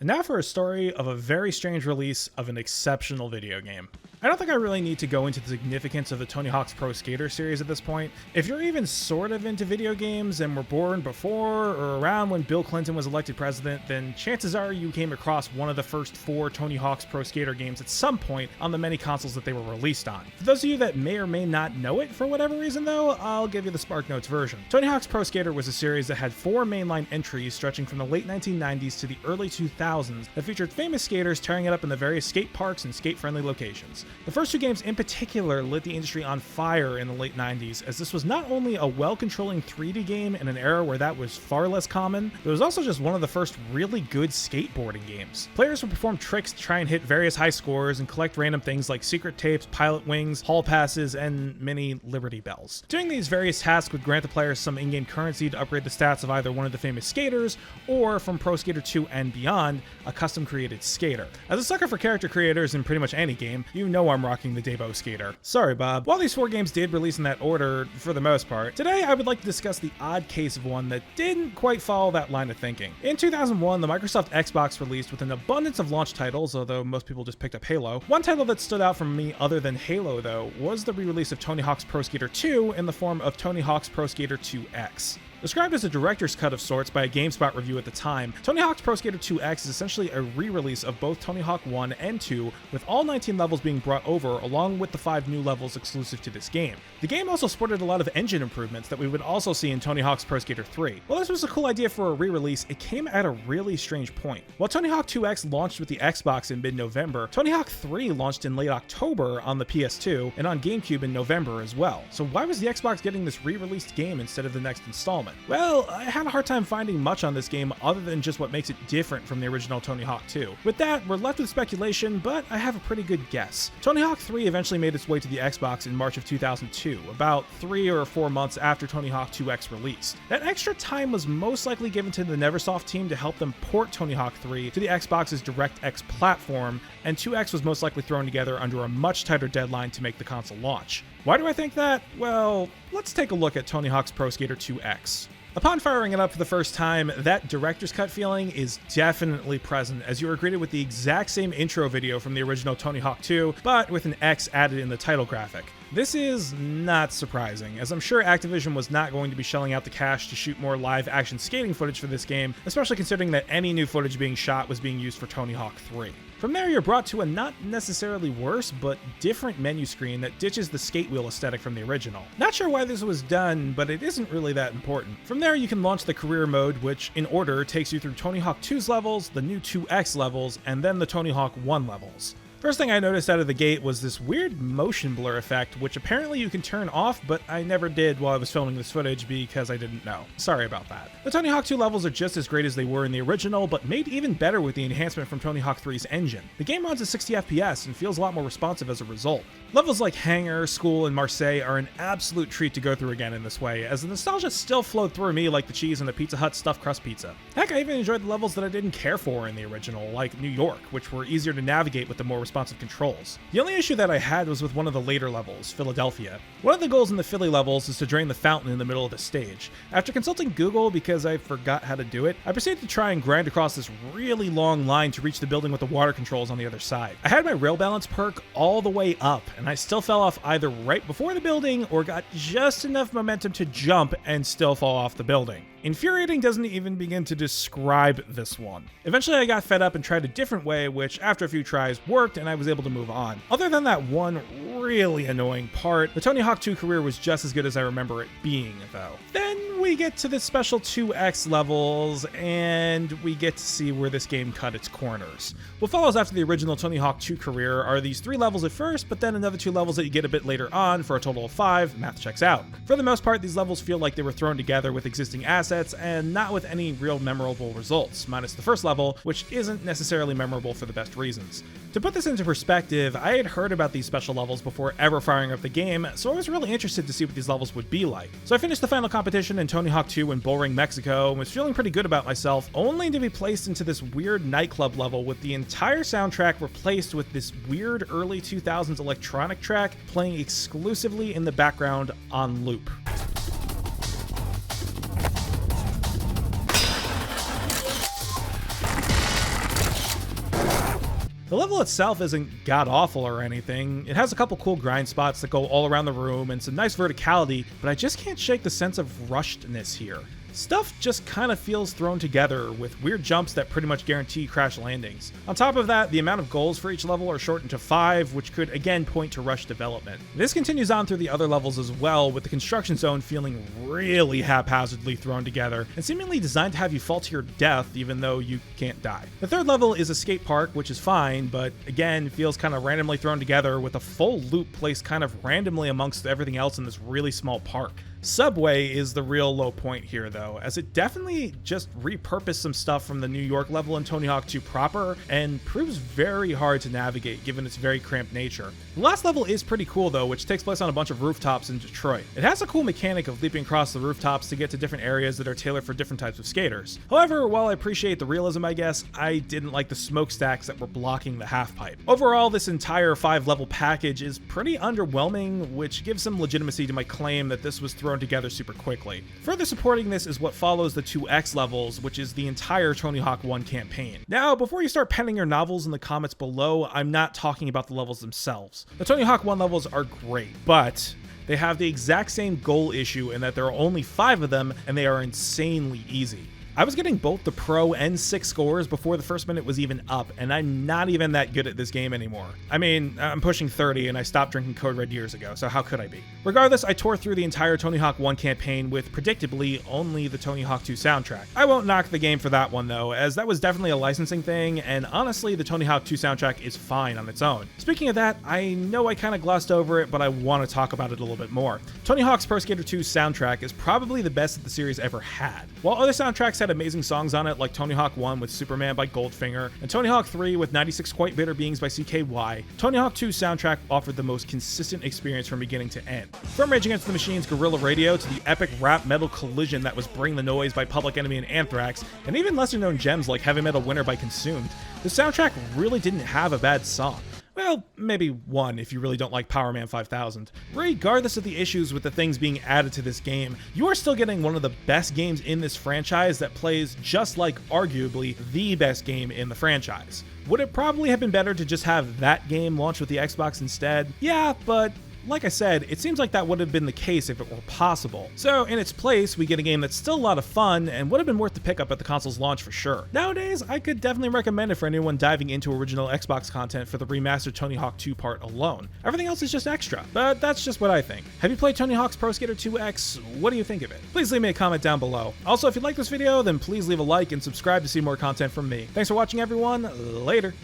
And now for a story of a very strange release of an exceptional video game. I don't think I really need to go into the significance of the Tony Hawk's Pro Skater series at this point. If you're even sort of into video games and were born before or around when Bill Clinton was elected president, then chances are you came across one of the first 4 Tony Hawk's Pro Skater games at some point on the many consoles that they were released on. For those of you that may or may not know it for whatever reason though, I'll give you the SparkNotes version. Tony Hawk's Pro Skater was a series that had 4 mainline entries stretching from the late 1990s to the early 2000s that featured famous skaters tearing it up in the various skate parks and skate-friendly locations. The first 2 games in particular lit the industry on fire in the late 90s, as this was not only a well-controlling 3D game in an era where that was far less common, but it was also just one of the first really good skateboarding games. Players would perform tricks to try and hit various high scores and collect random things like secret tapes, pilot wings, hall passes, and mini Liberty Bells. Doing these various tasks would grant the players some in-game currency to upgrade the stats of either one of the famous skaters, or from Pro Skater 2 and beyond, a custom-created skater. As a sucker for character creators in pretty much any game, you know I'm rocking the Dabo skater. Sorry, Bob. While these 4 games did release in that order, for the most part, today I would like to discuss the odd case of one that didn't quite follow that line of thinking. In 2001, the Microsoft Xbox released with an abundance of launch titles, although most people just picked up Halo. One title that stood out for me other than Halo, though, was the re-release of Tony Hawk's Pro Skater 2 in the form of Tony Hawk's Pro Skater 2X. Described as a director's cut of sorts by a GameSpot review at the time, Tony Hawk's Pro Skater 2X is essentially a re-release of both Tony Hawk 1 and 2, with all 19 levels being brought over, along with the 5 new levels exclusive to this game. The game also sported a lot of engine improvements that we would also see in Tony Hawk's Pro Skater 3. While this was a cool idea for a re-release, it came at a really strange point. While Tony Hawk 2X launched with the Xbox in mid-November, Tony Hawk 3 launched in late October on the PS2 and on GameCube in November as well. So why was the Xbox getting this re-released game instead of the next installment? Well, I had a hard time finding much on this game other than just what makes it different from the original Tony Hawk 2. With that, we're left with speculation, but I have a pretty good guess. Tony Hawk 3 eventually made its way to the Xbox in March of 2002, about 3 or 4 months after Tony Hawk 2X released. That extra time was most likely given to the Neversoft team to help them port Tony Hawk 3 to the Xbox's DirectX platform, and 2X was most likely thrown together under a much tighter deadline to make the console launch. Why do I think that? Well, let's take a look at Tony Hawk's Pro Skater 2X. Upon firing it up for the first time, that director's cut feeling is definitely present, as you are greeted with the exact same intro video from the original Tony Hawk 2, but with an X added in the title graphic. This is not surprising, as I'm sure Activision was not going to be shelling out the cash to shoot more live action skating footage for this game, especially considering that any new footage being shot was being used for Tony Hawk 3. From there, you're brought to a not necessarily worse, but different menu screen that ditches the skate wheel aesthetic from the original. Not sure why this was done, but it isn't really that important. From there, you can launch the career mode, which, in order, takes you through Tony Hawk 2's levels, the new 2X levels, and then the Tony Hawk 1 levels. First thing I noticed out of the gate was this weird motion blur effect, which apparently you can turn off, but I never did while I was filming this footage because I didn't know. Sorry about that. The Tony Hawk 2 levels are just as great as they were in the original, but made even better with the enhancement from Tony Hawk 3's engine. The game runs at 60 FPS and feels a lot more responsive as a result. Levels like Hangar, School, and Marseille are an absolute treat to go through again in this way, as the nostalgia still flowed through me like the cheese in the Pizza Hut stuffed crust pizza. Heck, I even enjoyed the levels that I didn't care for in the original, like New York, which were easier to navigate with the more responsive controls. The only issue that I had was with one of the later levels, Philadelphia. One of the goals in the Philly levels is to drain the fountain in the middle of the stage. After consulting Google because I forgot how to do it, I proceeded to try and grind across this really long line to reach the building with the water controls on the other side. I had my rail balance perk all the way up, and I still fell off either right before the building or got just enough momentum to jump and still fall off the building. Infuriating doesn't even begin to describe this one. Eventually I got fed up and tried a different way, which after a few tries worked and I was able to move on. Other than that one really annoying part, the Tony Hawk 2 career was just as good as I remember it being, though. Then we get to the special 2X levels, and we get to see where this game cut its corners. What follows after the original Tony Hawk 2 career are these 3 levels at first, but then another 2 levels that you get a bit later on for a total of 5, math checks out. For the most part, these levels feel like they were thrown together with existing assets and not with any real memorable results, minus the first level, which isn't necessarily memorable for the best reasons. To put this into perspective, I had heard about these special levels before ever firing up the game, so I was really interested to see what these levels would be like. So I finished the final competition in Tony Hawk 2 in Bullring, Mexico, and was feeling pretty good about myself, only to be placed into this weird nightclub level with the entire soundtrack replaced with this weird early 2000s electronic track playing exclusively in the background on loop. The level itself isn't god-awful or anything. It has a couple cool grind spots that go all around the room and some nice verticality, but I just can't shake the sense of rushedness here. Stuff just kind of feels thrown together with weird jumps that pretty much guarantee crash landings. On top of that, the amount of goals for each level are shortened to 5, which could again point to rushed development. This continues on through the other levels as well, with the construction zone feeling really haphazardly thrown together and seemingly designed to have you fall to your death even though you can't die. The third level is a skate park, which is fine, but again feels kind of randomly thrown together with a full loop placed kind of randomly amongst everything else in this really small park. Subway is the real low point here though, as it definitely just repurposed some stuff from the New York level in Tony Hawk 2 proper and proves very hard to navigate given its very cramped nature. The last level is pretty cool though, which takes place on a bunch of rooftops in Detroit. It has a cool mechanic of leaping across the rooftops to get to different areas that are tailored for different types of skaters. However, while I appreciate the realism I guess, I didn't like the smokestacks that were blocking the half pipe. Overall, this entire 5-level package is pretty underwhelming, which gives some legitimacy to my claim that this was thrown together super quickly. Further supporting this is what follows the 2X levels, which is the entire Tony Hawk 1 campaign. Now, before you start penning your novels in the comments below, I'm not talking about the levels themselves. The Tony Hawk 1 levels are great, but they have the exact same goal issue in that there are only 5 of them and they are insanely easy. I was getting both the Pro and 6 scores before the first minute was even up, and I'm not even that good at this game anymore. I mean, I'm pushing 30 and I stopped drinking Code Red years ago, so how could I be? Regardless, I tore through the entire Tony Hawk 1 campaign with, predictably, only the Tony Hawk 2 soundtrack. I won't knock the game for that one though, as that was definitely a licensing thing, and honestly, the Tony Hawk 2 soundtrack is fine on its own. Speaking of that, I know I kind of glossed over it, but I want to talk about it a little bit more. Tony Hawk's Pro Skater 2 soundtrack is probably the best that the series ever had. While other soundtracks had amazing songs on it like Tony Hawk 1 with Superman by Goldfinger and Tony Hawk 3 with 96 Quite Bitter Beings by CKY, Tony Hawk 2's soundtrack offered the most consistent experience from beginning to end. From Rage Against the Machine's Guerrilla Radio to the epic rap metal collision that was Bring the Noise by Public Enemy and Anthrax, and even lesser known gems like Heavy Metal Winter by Consumed, the soundtrack really didn't have a bad song. Well, maybe one if you really don't like Power Man 5000. Regardless of the issues with the things being added to this game, you are still getting one of the best games in this franchise that plays just like arguably the best game in the franchise. Would it probably have been better to just have that game launch with the Xbox instead? Yeah, but like I said, it seems like that would have been the case if it were possible. So in its place, we get a game that's still a lot of fun and would have been worth the pickup at the console's launch for sure. Nowadays, I could definitely recommend it for anyone diving into original Xbox content for the remastered Tony Hawk 2 part alone. Everything else is just extra, but that's just what I think. Have you played Tony Hawk's Pro Skater 2X? What do you think of it? Please leave me a comment down below. Also, if you like this video, then please leave a like and subscribe to see more content from me. Thanks for watching everyone, later.